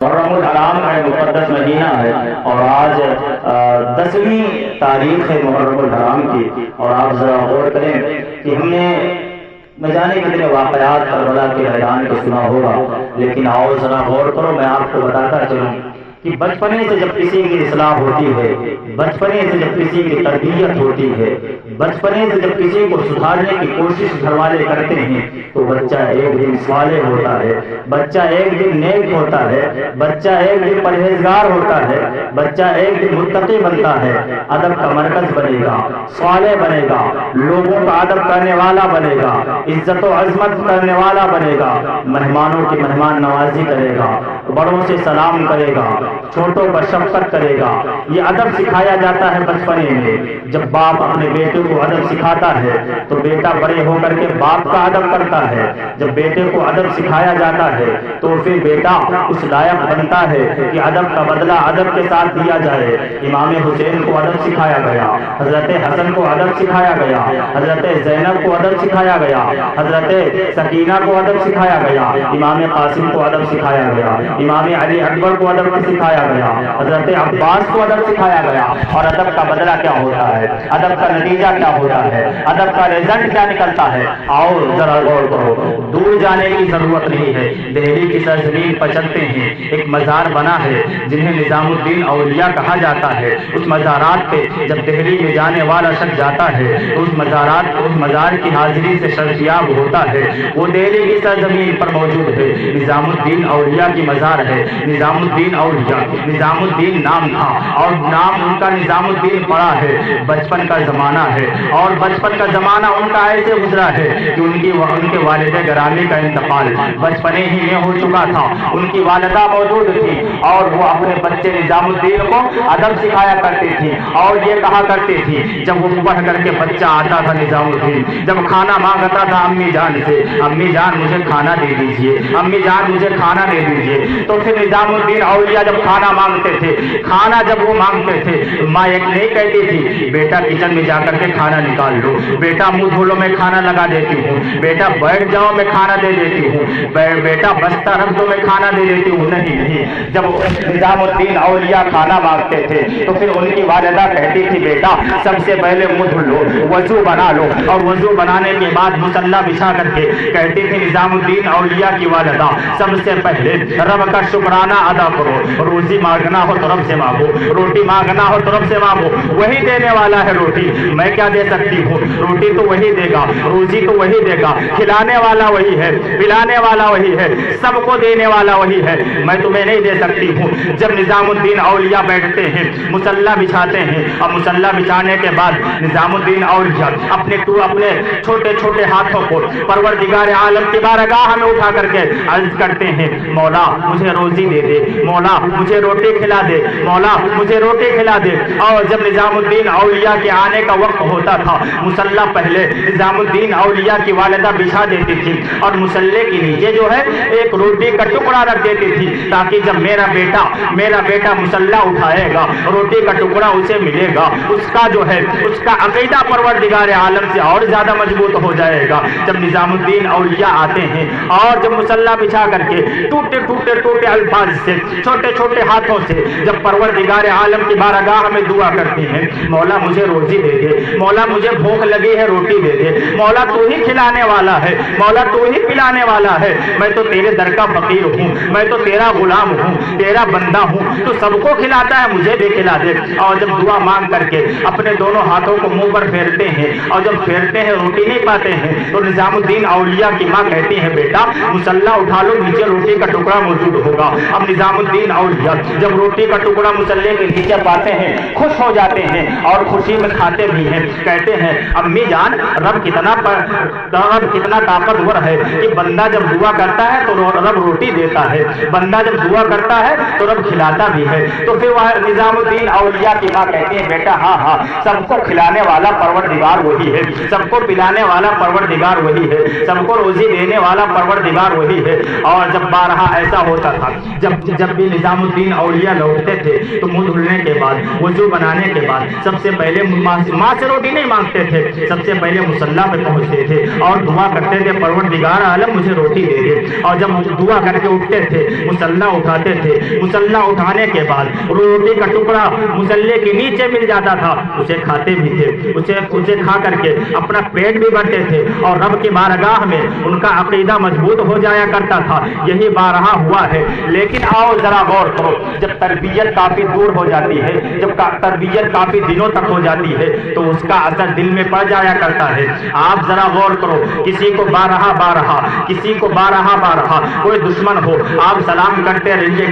محرم الحرام کا مقدس مہینہ ہے اور آج 10ویں تاریخ ہے محرم الحرام کی، اور آپ ذرا غور کریں کہ ہم نے نہ جانے کتنے واقعات کربلا کے میدان کو سنا ہوگا، لیکن آؤ ذرا غور کرو، میں آپ کو بتاتا چلوں کہ بچپنے سے جب کسی کی اصلاح ہوتی ہے، بچپنے سے جب کسی کی تربیت ہوتی ہے، بچپنے سے جب کسی کو سدھارنے کی کوشش گھر والے کرتے ہیں تو بچہ ایک دن صالح ہوتا ہے، بچہ ایک دن نیک ہوتا ہے، بچہ ایک دن پرہیزگار ہوتا ہے، بچہ ایک دن متقی بنتا ہے، ادب کا مرکز بنے گا، صالح بنے گا، لوگوں کا ادب کرنے والا بنے گا، عزت و عظمت کرنے والا بنے گا، مہمانوں کی مہمان نوازی کرے گا، بڑوں سے سلام کرے گا، چھوٹوں پر شفقت کرے گا۔ یہ ادب سکھایا جاتا ہے بچپنے میں۔ جب باپ اپنے بیٹے کو ادب سکھاتا ہے تو بیٹا بڑے ہو کر کے باپ کا ادب کرتا ہے۔ جب بیٹے کو ادب سکھایا جاتا ہے تو پھر بیٹا اس لائق بنتا ہے کہ ادب کا بدلہ ادب کے ساتھ دیا جائے۔ امام حسین کو ادب سکھایا گیا، حضرت حسن کو ادب سکھایا گیا، حضرت زینب کو ادب سکھایا گیا، حضرت سکینہ کو ادب سکھایا گیا، امام قاسم کو ادب سکھایا گیا، امام علی اکبر کو ادب سکھایا گیا، حضرت عباس کو ادب سکھایا گیا۔ اور ادب کا بدلہ کیا ہوتا ہے، ادب کا نتیجہ کیا ہوتا ہے، ادب کا رزلٹ کیا نکلتا ہے، آؤ ذرا غور کرو۔ دور جانے کی ضرورت نہیں ہے، دہلی کی سرزمین پر چلتے ہیں، ایک مزار بنا ہے جنہیں نظام الدین اولیاء کہا جاتا ہے۔ اس مزارات پہ جب دہلی میں جانے والا شخص جاتا ہے تو اس مزار کی حاضری سے شرفیاب ہوتا ہے۔ وہ دہلی کی سرزمین پر موجود ہے، نظام الدین اولیاء کی مزار ہے۔ نظام الدین اولیاء، نظام الدین نام تھا اور نام ان کا نظام الدین پڑا ہے۔ بچپن کا زمانہ ہے اور بچپن کا زمانہ ان کا ایسے گزرا ہے کہ ان کے والد گرامی کا انتقال بچپنے ہی میں ہو چکا تھا۔ ان کی والدہ موجود تھی اور وہ اپنے بچے نظام الدین کو ادب سکھایا کرتی تھی اور یہ کہا کرتی تھی، جب وہ پڑھ کر کے بچہ آتا تھا نظام الدین، جب کھانا مانگتا تھا امی جان سے، امی جان مجھے کھانا دے دیجیے، امی جان مجھے کھانا دے دیجیے، تو پھر نظام الدین اولیاء جب کھانا مانگتے تھے، کھانا جب وہ مانگتے تھے، ماں ایک نہیں کہتی تھی بیٹا کچن میں جا کر کے کھانا نکال لو، بیٹا منہ دھو لو میں کھانا لگا دیتی ہوں، بیٹا بیٹھ جاؤ میں کھانا دے دیتی ہوں، بیٹا بستہ رکھ دو میں کھانا دے دیتی ہوں۔ نہیں، جب نظام الدین اولیاء کھانا مانگتے تھے تو پھر ان کی والدہ کہتی تھی بیٹا سب سے پہلے منہ دھو لو، وضو بنا لو، اور وضو بنانے کے بعد مصلی بچھا کر کے کہتی تھی نظام الدین اولیاء کی والدہ سب سے پہلے رب کا شکرانہ ادا کرو، روزی مانگنا ہو تو رب سے مانگو، روٹی مانگنا ہو تو رب سے مانگو، وہی دینے والا ہے روٹی، میں کیا دے سکتی ہوں، روٹی تو وہی دے گا، روزی تو وہی دے گا، کھلانے والا وہی ہے، پلانے والا وہی ہے، سب کو دینے والا وہی ہے، میں تمہیں نہیں دے سکتی ہوں۔ جب نظام الدین اولیاء بیٹھتے ہیں، مصلی بچھاتے ہیں، اور مصلی بچھانے کے بعد نظام الدین اولیاء اپنے چھوٹے چھوٹے ہاتھوں کو پروردگار عالم کی بارگاہ میں اٹھا کر کے عرض کرتے ہیں مولا مجھے روزی دے دے، مولا مجھے روٹی کھلا دے، مولا مجھے روٹی کھلا دے۔ اور جب نظام الدین اولیاء کے آنے کا وقت ہوتا تھا، مصلی پہلے نظام الدین اولیاء کی والدہ بچھا دیتی تھی اور مصلی کے نیچے جو ہے ایک روٹی کا ٹکڑا رکھ دیتی تھی، تاکہ جب میرا بیٹا مصلی اٹھائے گا روٹی کا ٹکڑا اسے ملے گا، اس کا جو ہے اس کا عقیدہ پروردگار عالم سے اور زیادہ مضبوط ہو جائے گا۔ جب نظام الدین اولیاء آتے ہیں اور جب مصلی بچھا کر کے ٹوٹے الفاظ سے چھوٹے چھوٹے ہاتھوں سے جب پروردگار عالم کی بارگاہ میں دعا کرتے ہیں مولا مجھے روزی دے دے، مولا مجھے بھوک لگی ہے روٹی دے دے، مولا تو ہی کھلانے والا ہے، مولا تو ہی پلانے والا ہے، میں تو تیرے در کا فقیر ہوں، میں تو تیرا غلام ہوں، تیرا بندہ ہوں، تو سب کو کھلاتا ہے مجھے بھی کھلا دے۔ اور جب دعا مانگ کر کے اپنے دونوں ہاتھوں کو منہ پر پھیرتے ہیں اور جب پھیرتے ہیں روٹی نہیں پاتے ہیں تو نظام الدین اولیاء کی ماں کہتی ہے بیٹا مصلی اٹھا لو، نیچے روٹی کا ٹکڑا موجود ہوگا۔ اب نظام الدین اولیاء جب روٹی کا ٹکڑا مصلی کے نیچے پاتے ہیں خوش ہو جاتے ہیں اور خوشی میں کھاتے بھی ہیں، کہتے ہیں امی جان رب کتنا طاقتور ہے کہ بندہ جب دعا کرتا ہے تو رب روٹی دیتا ہے، بندہ جب دعا کرتا ہے تو رب کھلاتا بھی ہے۔ تو پھر وہ نظام الدین اولیاء کی ماں کہتی ہے بیٹا ہاں سب کو کھلانے والا پروردگار وہی ہے، سب کو پلانے والا پروردگار وہی ہے، سب کو روزی دینے والا پروردگار وہی ہے۔ اور جب بارہا ایسا ہوتا ہوتا تھا، جب بھی نظام الدین اولیاء لوٹتے تھے تو منہ دھلنے کے بعد وضو بنانے کے بعد سب سے پہلے ماں سے روٹی نہیں مانگتے تھے، سب سے پہلے مصلی پہ پہنچتے تھے اور دعا کرتے تھے پروردگار عالم مجھے روٹی دے دے، اور جب دعا کر کے اٹھتے تھے مصلی اٹھاتے تھے، مصلی اٹھانے کے بعد روٹی کا ٹکڑا مصلی کے نیچے مل جاتا تھا، اسے کھاتے بھی تھے، اسے کھا کر کے اپنا پیٹ بھی بھرتے تھے اور رب کی بارگاہ میں ان کا عقیدہ مضبوط ہو جایا کرتا تھا۔ یہی بارہا ہوا ہے، لیکن آؤ ذرا غور کرو، جب تربیت کافی دور ہو جاتی ہے، جب تربیت کافی دنوں تک ہو جاتی ہے تو اس کا اثر دل میں پڑ جایا کرتا ہے۔ آپ ذرا غور کرو، کسی کو بارہا کسی کو بارہا کوئی دشمن ہو، آپ سلام کرتے رہیے،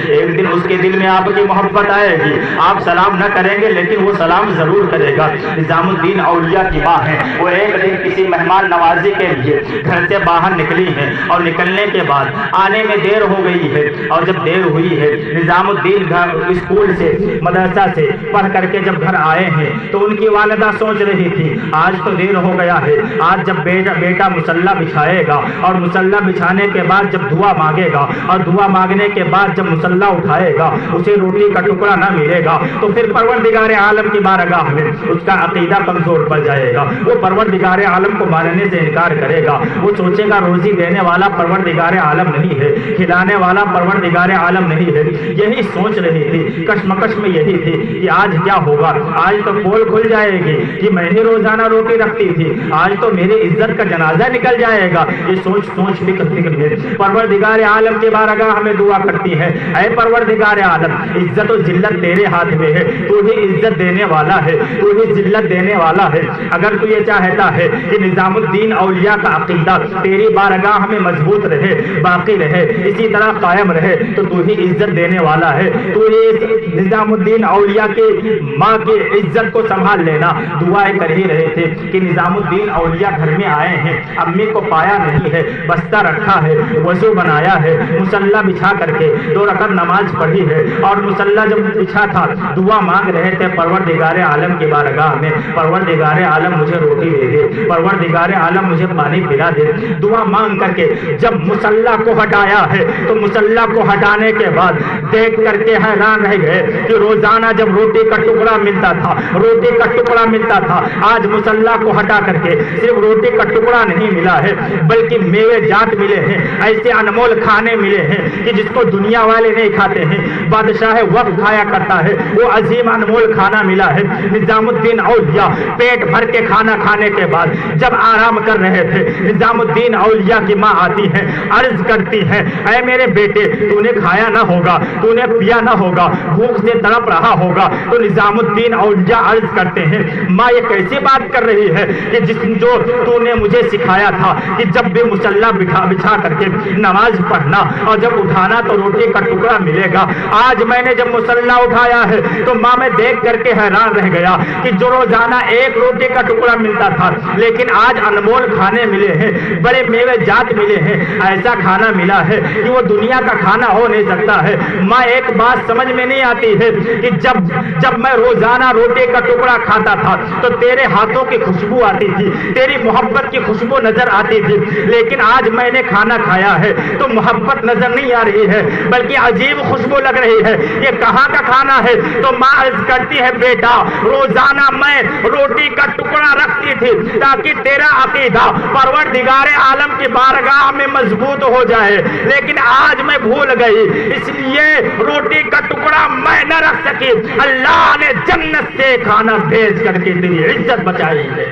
ایک دن اس کے دل میں آپ کی محبت آئے گی، آپ سلام نہ کریں گے لیکن وہ سلام ضرور کرے گا۔ نظام الدین اولیاء کی ماں ہے، وہ ایک دن کسی مہمان نوازی کے لیے گھر سے باہر نکلی ہیں اور نکلنے کے بعد آنے میں دیر ہو گئی ہے، اور جب دیر ہوئی ہے نظام الدین اسکول سے مدرسہ سے پڑھ کر کے جب گھر آئے ہیں تو ان کی والدہ سوچ رہی تھی آج تو دیر ہو گیا ہے، آج جب بیٹا مصلی بچھائے گا اور مصلی بچھانے کے بعد جب دعا مانگے گا اور دعا مانگنے کے بعد جب مصلی اٹھائے گا اسے روٹی کا ٹکڑا نہ ملے گا تو پھر پروردگار عالم کی بارگاہ میں اس کا عقیدہ کمزور پڑ جائے گا، وہ پروردگار عالم کو ماننے سے انکار کرے گا، وہ سوچے گا روزی دینے والا پروردگار عالم نہیں ہے، کھلانے والا پروردگار عالم نہیں ہے۔ یہی سوچ رہی تھی، کشمکش میں یہی تھی کہ آج کیا ہوگا، آج تو پول کھل جائے گی کہ میں نے روزانہ روٹی رکھتی تھی، آج تو میری عزت کا جنازہ نکل جائے گا۔ یہ سوچ فکر میں پروردگار عالم کے بارگاہ میں دعا کرتی ہے، اے پروردگار عالم عزت و ذلت تیرے ہاتھ میں ہے، تو ہی عزت دینے والا ہے، تو ہی ذلت دینے والا ہے۔ اگر تو یہ چاہتا ہے کہ نظام الدین اولیاء کا عقیدہ تیری بارگاہ میں مضبوط رہے، باقی رہے، اسی طرح قائم رہے تو ہی عزت دینے والا ہے، تو یہ نظام الدین اولیاء کے ماں کی عزت کو سنبھال لینا۔ دعائیں کر ہی رہے تھے کہ نظام الدین اولیاء گھر میں آئے ہیں، امی کو پایا نہیں ہے، بستہ رکھا ہے، وضو بنایا ہے، مصلی بچھا کر کے 2 رکعت نماز پڑھی ہے اور مصلی جب بچھا تھا دعا مانگ رہے تھے پروردگار عالم کی بارگاہ میں، پروردگار عالم مجھے روٹی دے دے، پروردگار عالم مجھے پانی پلا دے۔ دعا مانگ کر کے جب مصلی کو ہٹایا ہے تو مصلی کو ہٹانے کے بعد دیکھ کر کے حیران رہ گئے کہ روزانہ جب روٹی کا ٹکڑا ملتا تھا آج مصلی کو ہٹا کر کے صرف روٹی کا ٹکڑا نہیں ملا ہے بلکہ میوے جات ملے ہیں، ایسے انمول کھانے ملے ہیں کہ جس کو دنیا والے نہیں کھاتے ہیں، بادشاہ وقت کھایا کرتا ہے، وہ عظیم انمول کھانا ملا ہے۔ نظام الدین اولیاء پیٹ بھر کے کھانا کھانے کے بعد جب آرام کر رہے تھے نظام الدین اولیاء کی ماں آتی ہے، عرض کرتی ہے اے میرے بیٹے تو نے کھایا نہ ہوگا، تو نے پیا نہ ہوگا، بھوک سے تڑپ رہا ہوگا۔ تو نظام الدین اولیاء عرض کرتے ہیں ماں یہ کیسی بات کر رہی ہے کہ جو تو نے مجھے سکھایا تھا کہ جب بھی مصلی بچھا کر کے نماز پڑھنا اور جب اٹھانا تو روٹی کا ٹکڑا ملے گا، آج میں نے جب مصلی اٹھایا ہے تو ماں میں دیکھ کر کے حیران رہ گیا کہ جو روزانہ 1 روٹی کا ٹکڑا ملتا تھا لیکن آج انمول کھانے ملے ہیں، بڑے میوے جات ملے ہیں، ایسا کھانا ملا ہے کہ وہ دنیا کا کھانا ہو نہیں سکتا ہے۔ ماں ایک بات سمجھ میں نہیں آتی ہے کہ جب میں روزانہ روٹی کا ٹکڑا کھاتا تھا تو تیرے ہاتھوں کی خوشبو آتی تھی، تیری محبت کی خوشبو نظر آتی تھی، لیکن آج میں نے کھانا کھایا ہے تو محبت نظر نہیں آ رہی ہے بلکہ عجیب خوشبو لگ رہی ہے، یہ کہاں کا کھانا ہے؟ تو ماں عرض کرتی ہے بیٹا روزانہ میں روٹی کا ٹکڑا رکھتی تھی تاکہ تیرا عقیدہ پروردگار عالم کی بارگاہ میں مضبوط ہو جائے، لیکن آج میں بھول گئی اس لیے روٹی کا ٹکڑا میں نہ رکھ سکی، اللہ نے جنت سے کھانا بھیج کر کے تیری عزت بچائی ہے۔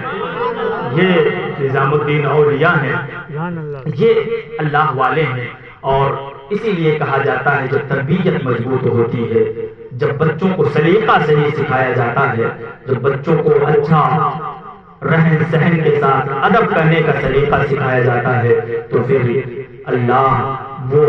یہ نظام الدین اولیاء ہیں، یہ اللہ والے ہیں، اور اسی لیے کہا جاتا ہے جب تربیت مضبوط ہوتی ہے، جب بچوں کو سلیقہ صحیح سکھایا جاتا ہے، جب بچوں کو اچھا رہن سہن کے ساتھ ادب کرنے کا سلیقہ سکھایا جاتا ہے تو پھر اللہ وہ